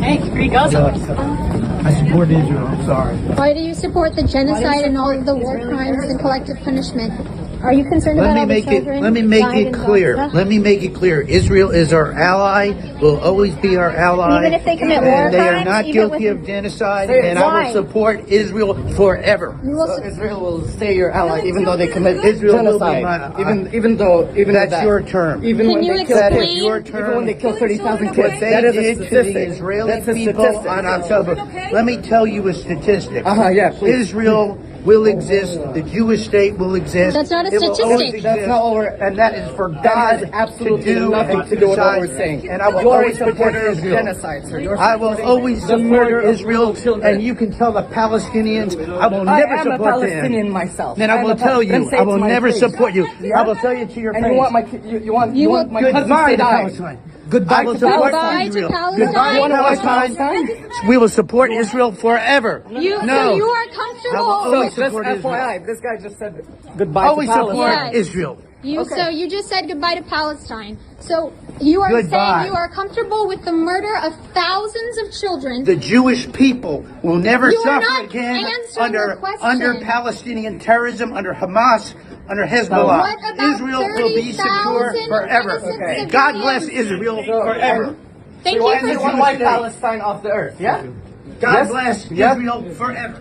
Hey, here you go. I support Israel. I'm sorry. Why do you support the genocide and all of the war crimes and collective punishment? Are you concerned about all the children? Let me make died it in clear. Gaza? Let me make it clear. Israel is our ally, will always be our ally. Even if they commit war and they are crimes, not even guilty with- of genocide, Why? and I will support Israel forever. You will So Israel will stay your ally even though they commit Israel will be genocide. my- even That's that. your term. Even Can when you they kill That is explain- your even term. when they kill 30,000 What kids. they That is a did to the statistic. Israeli That's a people statistic. on October. Let me tell you a statistic. Yeah, please. Israel will exist. The Jewish state will exist. That's not a It will always statistic. exist. That's not what we're- and that is for That God has absolutely to do nothing and to do with what we're decide. saying. And I will You already always support supported Israel. genocide, sir. You're I will supporting always the support murder of Israel, children. and you can tell the Palestinians I will I never am a support Palestinian them. myself. Then I am will a tell then you, say I it will to my never face. support you. Yeah? I will tell you to your And face. you want my you want my cousins Goodbye to to die. Palestine. Goodbye to Goodbye Palestine. to Israel. Palestine. Goodbye You to wanna watch Palestine. Palestine? We will support Israel forever. So No. you are I will comfortable. always So just support Israel. FYI, this guy just said goodbye Always to support Palestine. Yes. Israel. So you just said goodbye to Palestine. So you are Goodbye. saying you are comfortable with the murder of thousands of children. The Jewish people will never You are suffer not again answering the question. under Palestinian terrorism, under Hamas, under Hezbollah. What about Israel will be secure 30,000 forever. innocent God civilians? bless Israel forever. Thank You you want for to wipe Palestine off the earth, yeah? God Yes? bless Yes? Israel forever.